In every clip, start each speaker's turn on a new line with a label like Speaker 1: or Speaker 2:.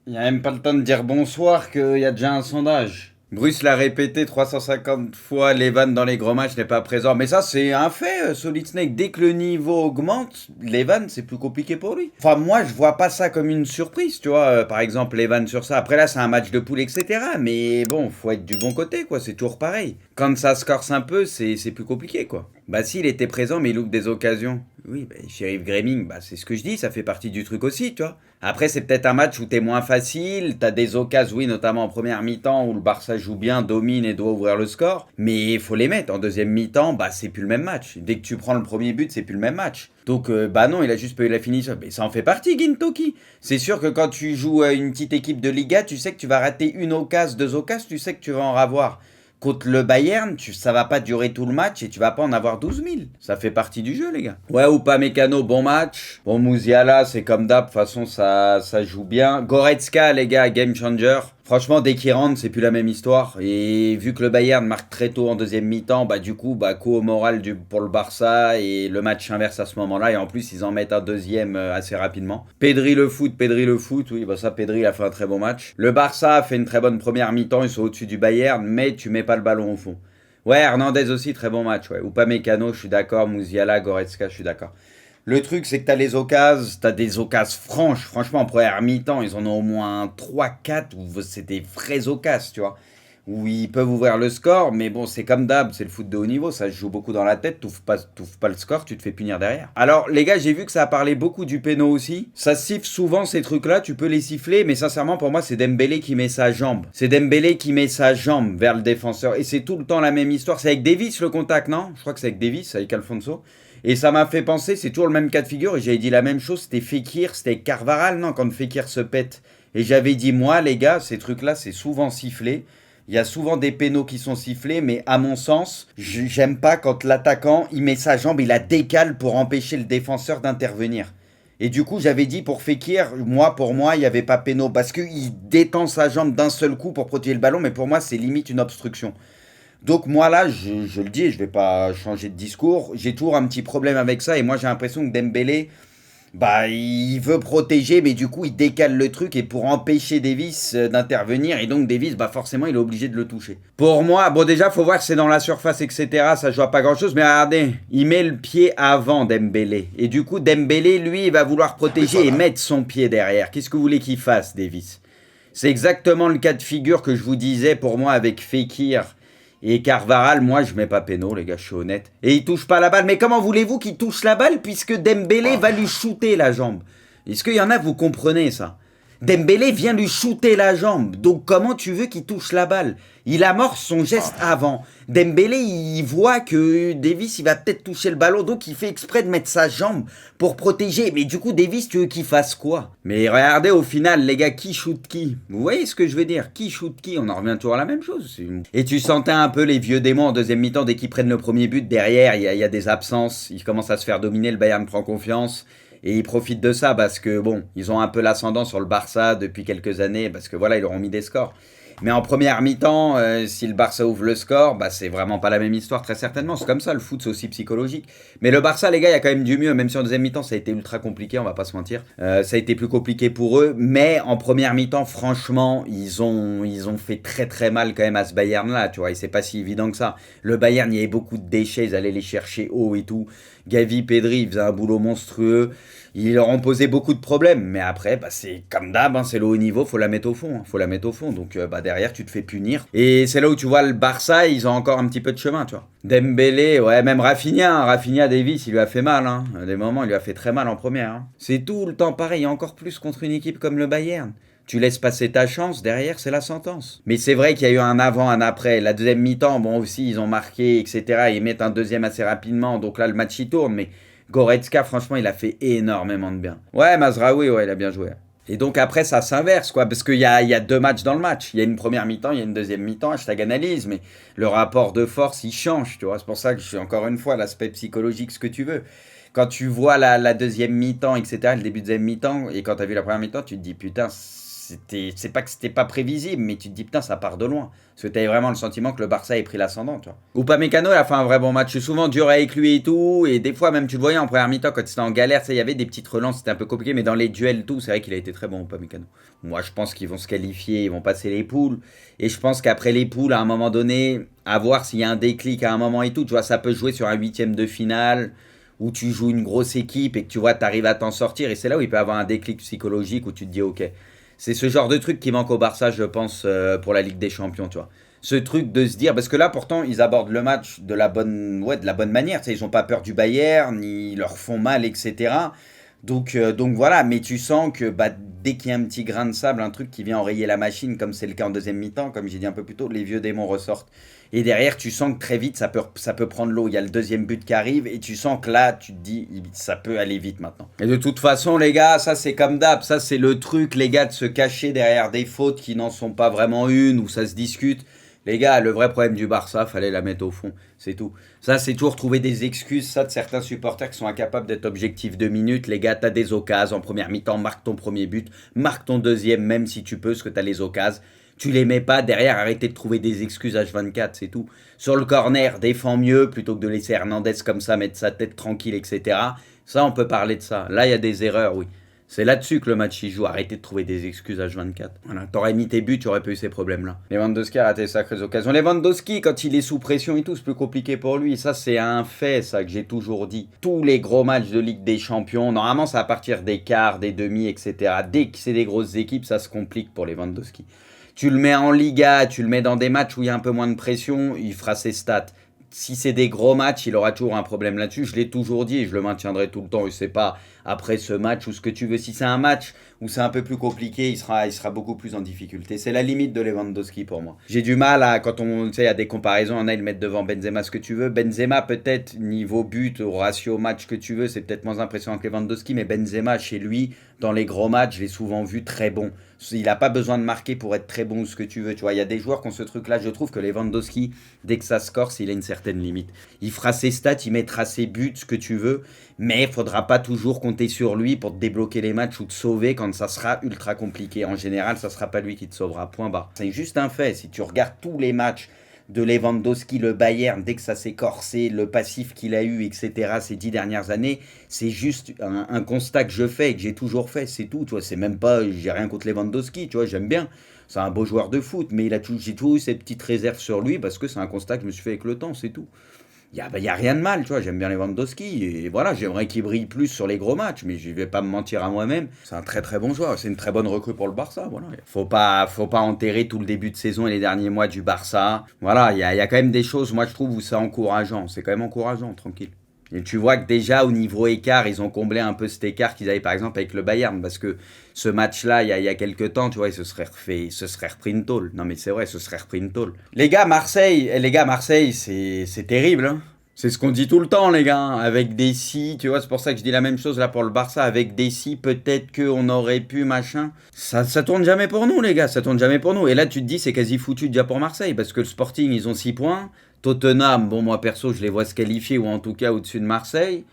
Speaker 1: Il n'y a même pas le temps de dire bonsoir qu'il y a déjà un sondage. Bruce l'a répété 350 fois, Levan dans les gros matchs n'est pas présent. Mais ça, c'est un fait, Solid Snake. Dès que le niveau augmente, Levan, c'est plus compliqué pour lui. Enfin, moi, je vois pas ça comme une surprise, tu vois. Par exemple, Levan sur ça. Après, là, c'est un match de poule, etc. Mais bon, faut être du bon côté, quoi. C'est toujours pareil. Quand ça se corse un peu, c'est plus compliqué, quoi. Bah, s'il était présent, mais il loupe des occasions. Oui, bah, Sheriff Graming, bah, c'est ce que je dis, ça fait partie du truc aussi, tu vois. Après, c'est peut-être un match où t'es moins facile, t'as des occasions, oui, notamment en première mi-temps où le Barça joue bien, domine et doit ouvrir le score, mais il faut les mettre. En deuxième mi-temps, bah, c'est plus le même match. Dès que tu prends le premier but, c'est plus le même match. Donc, bah non, il a juste pas eu la finition. Mais ça en fait partie, Gintoki. C'est sûr que quand tu joues à une petite équipe de Liga, tu sais que tu vas rater une occasion, deux occasions, tu sais que tu vas en avoir. Contre le Bayern, ça va pas durer tout le match et tu vas pas en avoir 12 000. Ça fait partie du jeu, les gars. Ouais, ou pas Mécano, bon match. Bon, Mouziala, c'est comme d'hab, de toute façon, ça joue bien. Goretzka, les gars, game changer. Franchement, dès qu'il rentre, c'est plus la même histoire. Et vu que le Bayern marque très tôt en deuxième mi-temps, bah du coup, bah coup au moral pour le Barça et le match inverse à ce moment-là. Et en plus, ils en mettent un deuxième assez rapidement. Pedri le foot. Oui, bah ça, Pedri a fait un très bon match. Le Barça a fait une très bonne première mi-temps. Ils sont au-dessus du Bayern, mais tu mets pas le ballon au fond. Ouais, Hernandez aussi, très bon match. Ouais. Ou pas Mécano, je suis d'accord. Mouziala, Goretzka, je suis d'accord. Le truc, c'est que t'as des occasions franches. Franchement, en première mi-temps, ils en ont au moins trois quatre où c'est des vraies occasions, tu vois. Où ils peuvent ouvrir le score, mais bon, c'est comme d'hab, c'est le foot de haut niveau, ça se joue beaucoup dans la tête, t'ouvres pas le score, tu te fais punir derrière. Alors, les gars, j'ai vu que ça a parlé beaucoup du péno aussi. Ça siffle souvent ces trucs-là, tu peux les siffler, mais sincèrement, pour moi, c'est Dembélé qui met sa jambe. C'est Dembélé qui met sa jambe vers le défenseur, et c'est tout le temps la même histoire. C'est avec Davis le contact, non? Je crois que c'est avec Davis, avec Alfonso. Et ça m'a fait penser, c'est toujours le même cas de figure, et j'avais dit la même chose, c'était Fekir, c'était Carvaral, non, quand Fekir se pète. Et j'avais dit, moi, les gars, ces trucs-là, c'est souvent sifflé. Il y a souvent des pénaux qui sont sifflés, mais à mon sens, j'aime pas quand l'attaquant, il met sa jambe, il la décale pour empêcher le défenseur d'intervenir. Et du coup, j'avais dit pour Fekir, pour moi, il n'y avait pas pénaux, parce qu'il détend sa jambe d'un seul coup pour protéger le ballon, mais pour moi, c'est limite une obstruction. Donc moi là, je le dis, et je vais pas changer de discours, j'ai toujours un petit problème avec ça, et moi j'ai l'impression que Dembélé, bah il veut protéger, mais du coup il décale le truc, et pour empêcher Davis d'intervenir, et donc Davis, bah forcément il est obligé de le toucher. Pour moi, bon déjà faut voir que c'est dans la surface, etc., ça joue à pas grand chose, mais regardez, il met le pied avant Dembélé, et du coup Dembélé, lui, il va vouloir protéger et mettre son pied derrière. Qu'est-ce que vous voulez qu'il fasse, Davis? C'est exactement le cas de figure que je vous disais pour moi avec Fekir et Carvaral. Moi, je mets pas péno, les gars, je suis honnête. Et il touche pas la balle. Mais comment voulez-vous qu'il touche la balle puisque Dembélé va lui shooter la jambe? Est-ce qu'il y en a, vous comprenez ça? Dembélé vient lui shooter la jambe. Donc comment tu veux qu'il touche la balle? Il amorce son geste avant. Dembélé, il voit que Davis, il va peut-être toucher le ballon, donc il fait exprès de mettre sa jambe pour protéger. Mais du coup, Davis, tu veux qu'il fasse quoi? Mais regardez, au final, les gars, qui shoot qui? Vous voyez ce que je veux dire? Qui shoot qui? On en revient toujours à la même chose. Et tu sentais un peu les vieux démons en deuxième mi-temps, dès qu'ils prennent le premier but, derrière, il y a des absences, ils commencent à se faire dominer, le Bayern prend confiance. Et ils profitent de ça parce que, bon, ils ont un peu l'ascendant sur le Barça depuis quelques années, parce que voilà, ils leur ont mis des scores. Mais en première mi-temps, si le Barça ouvre le score, bah c'est vraiment pas la même histoire, très certainement. C'est comme ça, le foot, c'est aussi psychologique. Mais le Barça, les gars, il y a quand même du mieux, même si en deuxième mi-temps, ça a été ultra compliqué, on va pas se mentir. Ça a été plus compliqué pour eux, mais en première mi-temps, franchement, ils ont fait très très mal quand même à ce Bayern-là, tu vois, et c'est pas si évident que ça. Le Bayern, il y avait beaucoup de déchets, ils allaient les chercher haut et tout. Gavi, Pedri, ils faisaient un boulot monstrueux. Ils leur ont posé beaucoup de problèmes, mais après, bah, c'est comme d'hab, hein, c'est le haut niveau, faut la mettre au fond, hein, faut la mettre au fond. Donc bah, derrière, tu te fais punir. Et c'est là où tu vois le Barça, ils ont encore un petit peu de chemin, tu vois. Dembélé, ouais, même Rafinha Davis, il lui a fait mal, hein. À des moments, il lui a fait très mal en première. Hein. C'est tout le temps pareil, encore plus contre une équipe comme le Bayern. Tu laisses passer ta chance, derrière c'est la sentence. Mais c'est vrai qu'il y a eu un avant, un après. La deuxième mi-temps, bon aussi, ils ont marqué, etc. Ils mettent un deuxième assez rapidement, donc là le match il tourne, mais Goretzka, franchement, il a fait énormément de bien. Ouais, Mazraoui, ouais, il a bien joué. Et donc après, ça s'inverse, quoi, parce qu'il y a deux matchs dans le match. Il y a une première mi-temps, il y a une deuxième mi-temps, hashtag analyse, mais le rapport de force, il change, tu vois. C'est pour ça que je suis encore une fois, l'aspect psychologique, ce que tu veux. Quand tu vois la deuxième mi-temps, etc., le début de deuxième mi-temps, et quand tu as vu la première mi-temps, tu te dis, putain, c'est pas que c'était pas prévisible, mais tu te dis putain, ça part de loin. Parce que t'avais vraiment le sentiment que le Barça ait pris l'ascendant, tu vois. Upamecano, il a fait un vrai bon match. C'est souvent dur avec lui et tout. Et des fois, même tu le voyais en première mi-temps, quand c'était en galère, il y avait des petites relances, c'était un peu compliqué. Mais dans les duels, tout, c'est vrai qu'il a été très bon, Upamecano. Moi, je pense qu'ils vont se qualifier, ils vont passer les poules. Et je pense qu'après les poules, à un moment donné, à voir s'il y a un déclic à un moment et tout. Tu vois, ça peut jouer sur un huitième de finale où tu joues une grosse équipe et que tu vois, tu arrives à t'en sortir. Et c'est là où il peut y avoir un déclic psychologique où tu te dis, ok, c'est ce genre de truc qui manque au Barça, je pense, pour la Ligue des Champions, tu vois. Ce truc de se dire, parce que là, pourtant, ils abordent le match de la bonne, ouais, de la bonne manière. Tu sais, ils n'ont pas peur du Bayern, ni ils leur font mal, etc. Donc voilà, mais tu sens que bah, dès qu'il y a un petit grain de sable, un truc qui vient enrayer la machine, comme c'est le cas en deuxième mi-temps, comme j'ai dit un peu plus tôt, les vieux démons ressortent. Et derrière, tu sens que très vite, ça peut prendre l'eau. Il y a le deuxième but qui arrive, et tu sens que là, tu te dis, ça peut aller vite maintenant. Et de toute façon, les gars, ça c'est comme d'hab, ça c'est le truc, les gars, de se cacher derrière des fautes qui n'en sont pas vraiment une, où ça se discute. Les gars, le vrai problème du Barça, fallait la mettre au fond, c'est tout. Ça, c'est toujours trouver des excuses, ça, de certains supporters qui sont incapables d'être objectifs 2 minutes. Les gars, t'as des occasions en première mi-temps, marque ton premier but, marque ton deuxième, même si tu peux, parce que t'as les occasions. Tu les mets pas derrière, arrêtez de trouver des excuses H24, c'est tout. Sur le corner, défends mieux plutôt que de laisser Hernandez comme ça mettre sa tête tranquille, etc. Ça, on peut parler de ça. Là, il y a des erreurs, oui. C'est là-dessus que le match y joue. Arrêtez de trouver des excuses H24. Voilà, t'aurais mis tes buts, tu aurais pas eu ces problèmes-là. Lewandowski a raté de sacrées occasions. Lewandowski, quand il est sous pression et tout, c'est plus compliqué pour lui. Ça, c'est un fait, ça, que j'ai toujours dit. Tous les gros matchs de Ligue des Champions, normalement, c'est à partir des quarts, des demi, etc. Dès que c'est des grosses équipes, ça se complique pour Lewandowski. Tu le mets en Liga, tu le mets dans des matchs où il y a un peu moins de pression, il fera ses stats. Si c'est des gros matchs, il aura toujours un problème là-dessus. Je l'ai toujours dit et je le maintiendrai tout le temps. Et c'est pas après ce match ou ce que tu veux. Si c'est un match où c'est un peu plus compliqué, il sera beaucoup plus en difficulté. C'est la limite de Lewandowski pour moi. J'ai du mal à, quand on, tu sais, il y a des comparaisons, on a, ils le mettent devant Benzema ce que tu veux. Benzema, peut-être, niveau but, au ratio match que tu veux, c'est peut-être moins impressionnant que Lewandowski. Mais Benzema, chez lui, dans les gros matchs, je l'ai souvent vu très bon. Il n'a pas besoin de marquer pour être très bon ou ce que tu veux. Tu vois, il y a des joueurs qui ont ce truc-là. Je trouve que Lewandowski, dès que ça se corse, il a une certaine limite. Il fera ses stats, il mettra ses buts, ce que tu veux. Mais il ne faudra pas toujours compter sur lui pour te débloquer les matchs ou te sauver quand ça sera ultra compliqué. En général, ça ne sera pas lui qui te sauvera. Point barre. C'est juste un fait. Si tu regardes tous les matchs de Lewandowski, le Bayern, dès que ça s'est corsé, le passif qu'il a eu, etc., ces 10 dernières années, c'est juste un constat que je fais et que j'ai toujours fait, c'est tout. Tu vois, c'est même pas, j'ai rien contre Lewandowski, tu vois, j'aime bien. C'est un beau joueur de foot, mais j'ai toujours eu ces petites réserves sur lui parce que c'est un constat que je me suis fait avec le temps, c'est tout. Il y a rien de mal, tu vois, j'aime bien Lewandowski, et voilà, j'aimerais qu'il brille plus sur les gros matchs, mais je vais pas me mentir à moi-même, c'est un très très bon joueur, c'est une très bonne recrue pour le Barça, voilà. Faut pas enterrer tout le début de saison et les derniers mois du Barça, voilà, il y a quand même des choses, moi je trouve, où c'est encourageant, c'est quand même encourageant, tranquille. Et tu vois que déjà au niveau écart, ils ont comblé un peu cet écart qu'ils avaient par exemple avec le Bayern. Parce que ce match-là, il y a quelques temps, tu vois, il se serait repris une tôle. Non mais c'est vrai, il se serait repris une tôle. Les gars, Marseille, c'est terrible, hein. C'est ce qu'on dit tout le temps, les gars, hein. Avec des si, tu vois, c'est pour ça que je dis la même chose là pour le Barça. Avec des si, peut-être qu'on aurait pu, machin. Ça tourne jamais pour nous, les gars, ça tourne jamais pour nous. Et là, tu te dis, c'est quasi foutu déjà pour Marseille. Parce que le Sporting, ils ont 6 points. Tottenham, bon, moi perso, je les vois se qualifier ou en tout cas au-dessus de Marseille.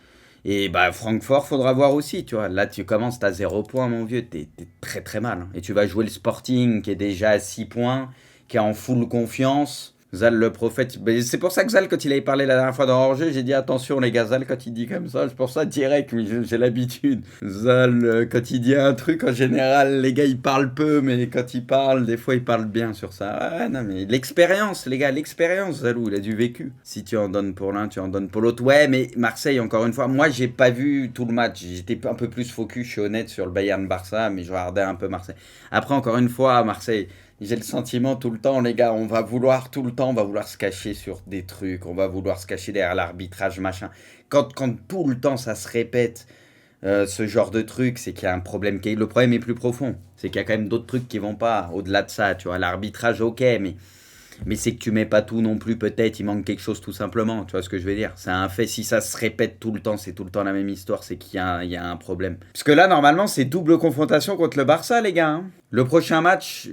Speaker 1: Et bah, Francfort, faudra voir aussi, tu vois. Là, tu commences, t'as 0 points, mon vieux, t'es très très mal, hein. Et tu vas jouer le Sporting qui est déjà à 6 points, qui est en full confiance. Zal le prophète. Mais c'est pour ça que Zal, quand il avait parlé la dernière fois dans Hors-jeu, j'ai dit attention les gars, Zal, quand il dit comme ça, c'est pour ça direct, mais j'ai l'habitude. Zal, quand il dit un truc, en général, les gars, ils parlent peu, mais quand ils parlent, des fois, ils parlent bien sur ça. Ah non, mais l'expérience, les gars, l'expérience, Zalou, il a du vécu. Si tu en donnes pour l'un, tu en donnes pour l'autre. Ouais, mais Marseille, encore une fois, moi, j'ai pas vu tout le match. J'étais un peu plus focus, je suis honnête, sur le Bayern-Barça, mais je regardais un peu Marseille. Après, encore une fois, Marseille. J'ai le sentiment tout le temps, les gars, on va vouloir tout le temps, on va vouloir se cacher sur des trucs, on va vouloir se cacher derrière l'arbitrage, machin. Quand tout le temps ça se répète, ce genre de truc, c'est qu'il y a un problème. Le problème est plus profond. C'est qu'il y a quand même d'autres trucs qui vont pas au-delà de ça, tu vois. L'arbitrage, ok, mais Mais c'est que tu mets pas tout non plus, peut-être, il manque quelque chose tout simplement, tu vois ce que je veux dire. C'est un fait, si ça se répète tout le temps, c'est tout le temps la même histoire, c'est il y a un problème. Parce que là, normalement, c'est double confrontation contre le Barça, les gars. Hein. Le prochain match,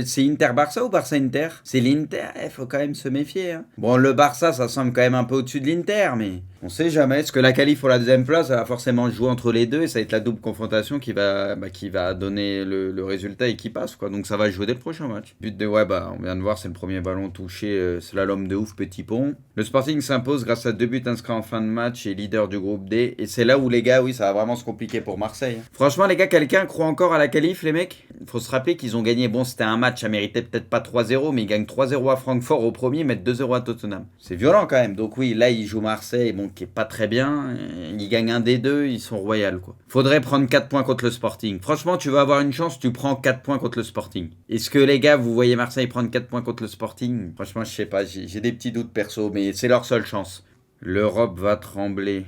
Speaker 1: c'est Inter-Barça ou Barça-Inter? C'est l'Inter, il faut quand même se méfier. Hein. Bon, le Barça, ça semble quand même un peu au-dessus de l'Inter, mais on sait jamais. Est-ce que la qualif pour la deuxième place, ça va forcément jouer entre les deux et ça va être la double confrontation qui va donner le résultat et qui passe, quoi. Donc ça va jouer dès le prochain match. But de, ouais, on vient de voir, c'est le premier ballon touché, slalom de ouf, petit pont. Le Sporting s'impose grâce à 2 buts inscrits en fin de match et leader du groupe D. Et c'est là où les gars, oui, ça va vraiment se compliquer pour Marseille. Hein. Franchement, les gars, quelqu'un croit encore à la qualif, les mecs? Faut se rappeler qu'ils ont gagné, bon, c'était un match, ça méritait peut-être pas 3-0, mais ils gagnent 3-0 à Francfort au premier, ils mettent 2-0 à Tottenham. C'est violent quand même. Donc oui, là, ils jouent Marseille, bon, qui est pas très bien. Ils gagnent un des deux, ils sont royaux, quoi. Faudrait prendre 4 points contre le Sporting. Franchement, tu vas avoir une chance, tu prends 4 points contre le Sporting. Est-ce que les gars, vous voyez Marseille prendre 4 points contre le Sporting? Franchement, je sais pas, j'ai des petits doutes perso, mais c'est leur seule chance. L'Europe va trembler.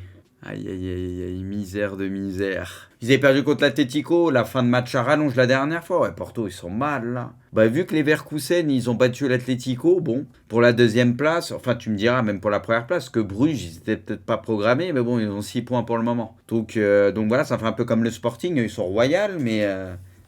Speaker 1: Aïe, aïe, aïe, aïe, misère de misère. Ils avaient perdu contre l'Atlético, la fin de match à rallonge la dernière fois. Ouais, Porto, ils sont mal, là. Bah, vu que les Verkusen, ils ont battu l'Atlético, bon, pour la deuxième place, enfin, tu me diras, même pour la première place, que Bruges, ils étaient peut-être pas programmés, mais bon, ils ont 6 points pour le moment. Donc voilà, ça fait un peu comme le Sporting, ils sont royaux, mais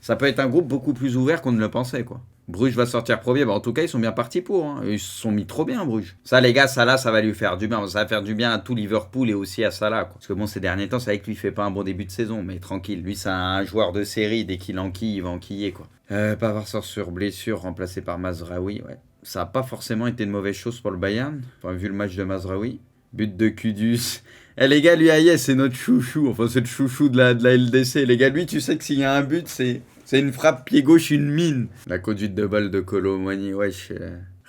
Speaker 1: ça peut être un groupe beaucoup plus ouvert qu'on ne le pensait, quoi. Bruges va sortir premier. En tout cas, ils sont bien partis pour. Hein. Ils se sont mis trop bien, Bruges. Ça, les gars, Salah, ça va lui faire du bien. Ça va faire du bien à tout Liverpool et aussi à Salah. Quoi. Parce que bon, ces derniers temps, c'est vrai que lui, il fait pas un bon début de saison. Mais tranquille. Lui, c'est un joueur de série. Dès qu'il enquille, il va enquiller, quoi. Pavard sort sur blessure, remplacé par Mazraoui. Ouais. Ça n'a pas forcément été une mauvaise chose pour le Bayern. Enfin, vu le match de Mazraoui. But de Kudus. Eh les gars, lui, Aïe, c'est notre chouchou. Enfin, c'est le chouchou de la LDC. Les gars, lui, tu sais que s'il y a un but, c'est une frappe pied gauche, une mine. La conduite de balle de Colomani, wesh.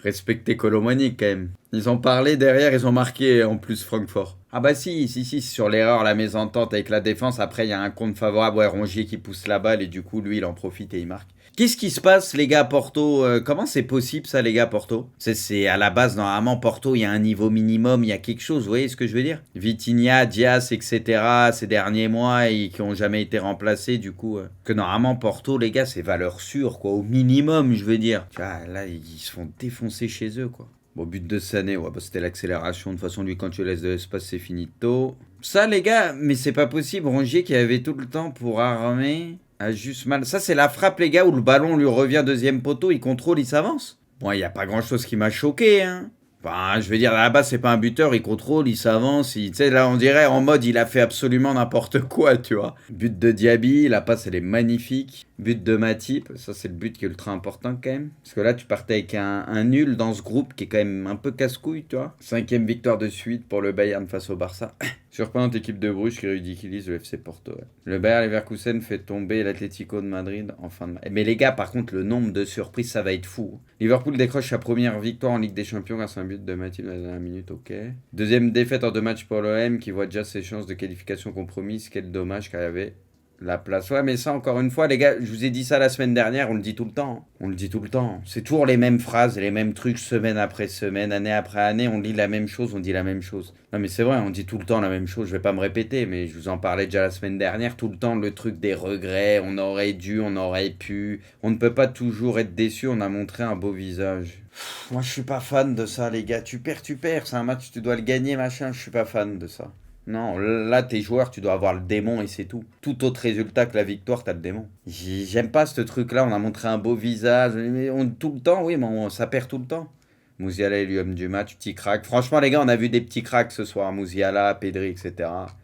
Speaker 1: Respectez Colomani quand même. Ils ont parlé derrière, ils ont marqué en plus Francfort. Ah bah si, sur l'erreur, la mésentente avec la défense. Après, il y a un compte favorable, ouais, Rongier qui pousse la balle et du coup, lui, il en profite et il marque. Qu'est-ce qui se passe, les gars, Porto? Comment c'est possible, ça, les gars, Porto? C'est à la base, normalement, Porto, il y a un niveau minimum, il y a quelque chose, vous voyez ce que je veux dire? Vitinha, Diaz, etc., ces derniers mois, et qui ont jamais été remplacés, du coup. Que normalement, Porto, les gars, c'est valeur sûre, quoi, au minimum, je veux dire. Tu vois, là, ils se font défoncer chez eux, quoi. Bon, but de Sané, ouais, bah, c'était l'accélération. De toute façon, lui, quand tu laisses de l'espace, c'est finito. Ça, les gars, mais c'est pas possible. Rongier qui avait tout le temps pour armer... a juste mal. Ça, c'est la frappe, les gars, où le ballon lui revient deuxième poteau, il contrôle, il s'avance. Bon, il n'y a pas grand-chose qui m'a choqué, hein. Enfin, je veux dire, là-bas, c'est pas un buteur, il contrôle, il s'avance. Tu sais, là, on dirait en mode, il a fait absolument n'importe quoi, tu vois. But de Diaby, la passe, elle est magnifique. But de Matip, ça, c'est le but qui est ultra important quand même. Parce que là, tu partais avec un nul dans ce groupe qui est quand même un peu casse-couille, tu vois. 5e victoire de suite pour le Bayern face au Barça. Surprenante équipe de Bruges qui ridiculise le FC Porto. Ouais. Le Bayer Leverkusen fait tomber l'Atlético de Madrid en fin de match. Mais les gars, par contre, le nombre de surprises, ça va être fou. Liverpool décroche sa première victoire en Ligue des Champions grâce à un but de Matip dans la dernière minute, ok. Deuxième défaite en 2 matchs pour l'OM qui voit déjà ses chances de qualification compromises. Quel dommage car il y avait la place. Ouais, mais ça, encore une fois, les gars, je vous ai dit ça la semaine dernière, on le dit tout le temps. On le dit tout le temps. C'est toujours les mêmes phrases, les mêmes trucs, semaine après semaine, année après année, on lit la même chose, on dit la même chose. Non, mais c'est vrai, on dit tout le temps la même chose, je vais pas me répéter, mais je vous en parlais déjà la semaine dernière, tout le temps le truc des regrets, on aurait dû, on aurait pu. On ne peut pas toujours être déçu, on a montré un beau visage. Moi, je suis pas fan de ça, les gars. Tu perds, c'est un match, tu dois le gagner, machin, je suis pas fan de ça. Non, là, tes joueurs, tu dois avoir le démon et c'est tout. Tout autre résultat que la victoire, t'as le démon. J'aime pas ce truc-là, on a montré un beau visage. Mais tout le temps, oui, mais ça perd tout le temps. Mouziala est l'homme du match, petit crack. Franchement, les gars, on a vu des petits cracks ce soir. Mouziala, Pedri, etc.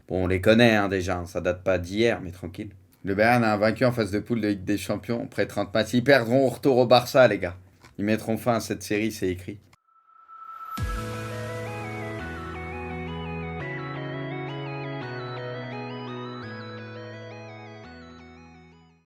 Speaker 1: Bon, on les connaît hein, déjà, ça date pas d'hier, mais tranquille. Le Bayern a un vaincu en phase de poule de Ligue des Champions, après 30 matchs. Ils perdront au retour au Barça, les gars. Ils mettront fin à cette série, c'est écrit.